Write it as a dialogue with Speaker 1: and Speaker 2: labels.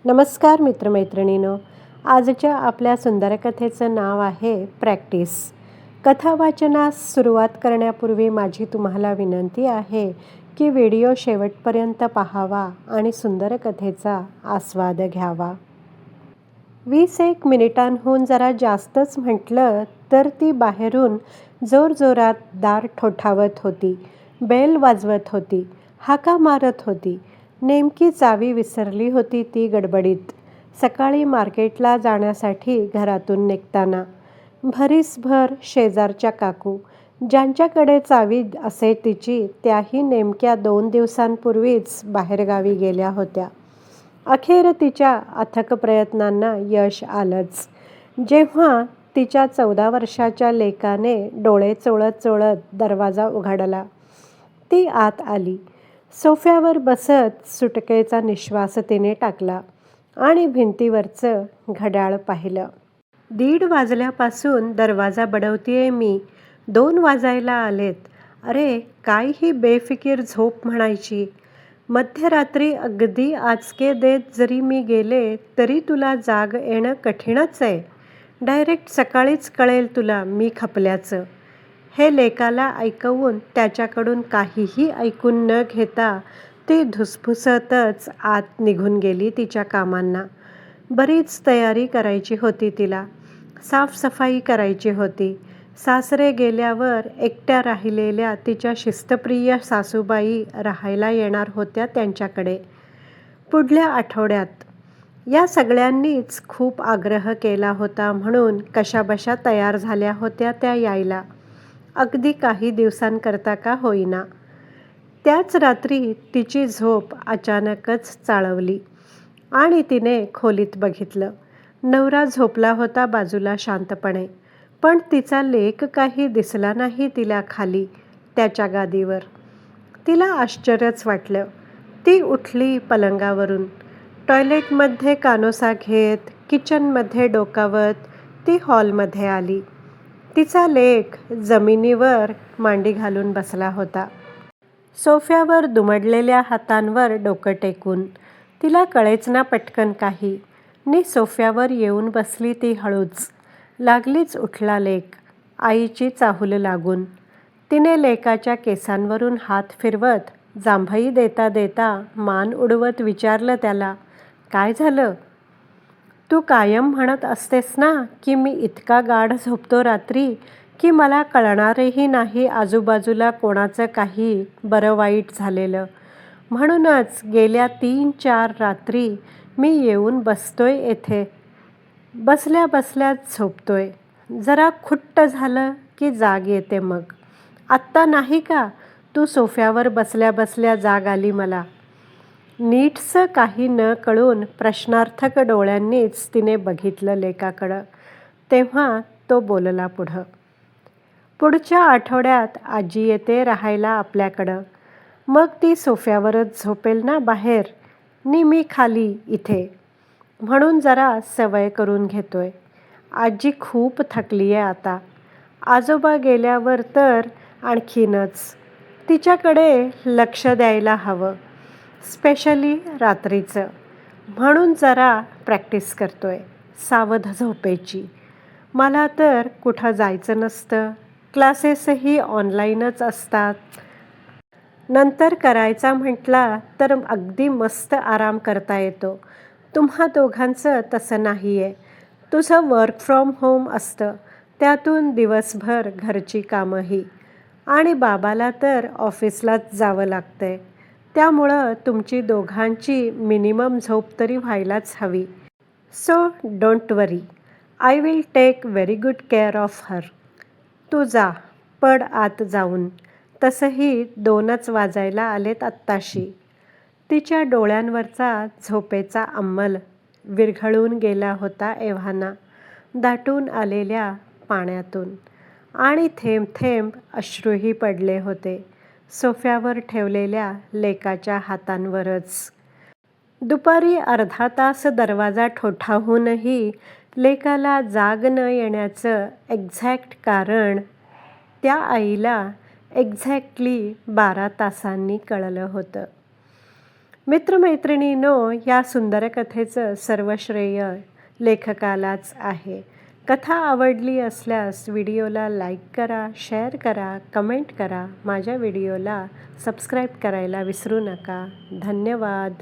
Speaker 1: नमस्कार मित्रमैत्रिणींनो. आजच्या आपल्या सुंदर कथेचं नाव आहे प्रॅक्टिस. कथा वाचनास सुरुवात करण्यापूर्वी माझी तुम्हाला विनंती आहे की व्हिडिओ शेवटपर्यंत पाहावा आणि सुंदर कथेचा आस्वाद घ्यावा. 20-1 मिनिटांहून जरा जास्तच म्हटलं तर ती बाहेरून जोरजोरात दार ठोठावत होती, बेल वाजवत होती, हाका मारत होती. नेमकी चावी विसरली होती ती गडबडीत. सकाळी मार्केटला जाण्यासाठी घरातून निघताना. भरीसभर शेजारच्या काकू, ज्यांच्याकडे चावी असे तिची, त्याही नेमक्या 2 दिवसांपूर्वीच बाहेरगावी गेल्या होत्या. अखेर तिच्या अथक प्रयत्नांना यश आलंच. जेव्हा तिच्या 14 वर्षाच्या लेकाने डोळे चोळत चोळत दरवाजा उघडला, ती आत आली. सोफ्यावर बसत सुटकेचा निश्वास तिने टाकला आणि भिंतीवरचं घड्याळ पाहिलं. 1:30 वाजल्यापासून दरवाजा बडवतेय मी. 2 वाजायला आलेत. अरे काय ही बेफिकीर झोप म्हणायची. मध्यरात्री अगदी आचके देत जरी मी गेले तरी तुला जाग येणं कठीणच आहे. डायरेक्ट सकाळीच कळेल तुला मी खपल्याचं. हे लेकाला ऐकवून त्याच्याकडून काहीही ऐकून न घेता ती धुसफुसतच आत निघून गेली तिच्या कामांना. बरीच तयारी करायची होती तिला. साफसफाई करायची होती. सासरे गेल्यावर एकट्या राहिलेल्या तिच्या शिस्तप्रिय सासूबाई राहायला येणार होत्या त्यांच्याकडे पुढल्या आठवड्यात. या सगळ्यांनीच खूप आग्रह केला होता म्हणून कशाबशा तयार झाल्या होत्या त्या यायला, अगदी काही दिवसांकरता का होईना. त्याच रात्री तिची झोप अचानकच चाळवली आणि तिने खोलीत बघितलं. नवरा झोपला होता बाजूला शांतपणे, पण तिचा लेक काही दिसला नाही तिला खाली त्याच्या गादीवर. तिला आश्चर्यच वाटलं. ती उठली पलंगावरून. टॉयलेटमध्ये कानोसा घेत, किचनमध्ये डोकावत ती हॉलमध्ये आली. तिचा लेक जमिनीवर मांडी घालून बसला होता, सोफ्यावर दुमडलेल्या हातांवर डोकं टेकून. तिला कळेच ना पटकन काही. सोफ्यावर येऊन बसली ती हळूच. लागलीच उठला लेक, आईची चाहूल लागून. तिने लेकाच्या केसांवरून हात फिरवत, जांभई देता देता मान उडवत विचारलं त्याला, काय झालं? तू कायम म्हणत असतेस ना की मी इतका गाढ झोपतो रात्री की मला कळणारही नाही आजूबाजूला कोणाचं काही बरं वाईट झालेलं. म्हणूनच गेल्या 3-4 रात्री मी येऊन बसतोय येथे. बसल्या बसल्याच झोपतोय. जरा खुट्ट झालं की जाग येते मग. आत्ता नाही का तू सोफ्यावर बसल्या बसल्या जाग आली मला. नीटसं काही न कळून प्रश्नार्थक डोळ्यांनीच तिने बघितलं लेकाकडं. तेव्हा तो बोलला पुढं, पुढच्या आठवड्यात आजी येते राहायला आपल्याकडं. मग ती सोफ्यावरच झोपेल ना बाहेर, मी खाली इथे. म्हणून जरा सवय करून घेतोय. आजी खूप थकली आहे आता. आजोबा गेल्यावर तर आणखीनच. तिच्याकडे लक्ष द्यायला हवं, स्पेशली रात्रीचं. म्हणून जरा प्रॅक्टिस करतोय सावध झोपेची. मला तर कुठं जायचं नसतं. क्लासेसही ऑनलाईनच असतात. नंतर करायचा म्हटला तर अगदी मस्त आराम करता येतो. तुम्हा दोघांचं तसं नाही आहे. तुझं वर्क फ्रॉम होम असतं, त्यातून दिवसभर घरची कामंही. आणि बाबाला तर ऑफिसलाच जावं लागतंय. त्यामुळं तुमची दोघांची मिनिमम झोप तरी व्हायलाच हवी. So don't worry, I will take very good care of her. तू जा, पड आत जाऊन. तसंही 2च वाजायला आलेत आत्ताशी. तिच्या डोळ्यांवरचा झोपेचा अंमल विरघळून गेला होता एव्हाना दाटून आलेल्या पाण्यातून, आणि थेंब थेंब अश्रूही पडले होते सोफ्यावर ठेवलेल्या लेकाच्या हातांवरच. दुपारी अर्धा तास दरवाजा ठोठावूनही लेकाला जाग न येण्याचं एक्झॅक्ट कारण त्या आईला एक्झॅक्टली 12 तासांनी कळलं होतं. मित्रमैत्रिणींनो, या सुंदर कथेचं सर्व श्रेय लेखकालाच आहे. कथा आवडली असल्यास व्हिडिओला लाईक करा, शेअर करा, कमेंट करा. माझ्या व्हिडिओला सबस्क्राईब करायला विसरू नका. धन्यवाद.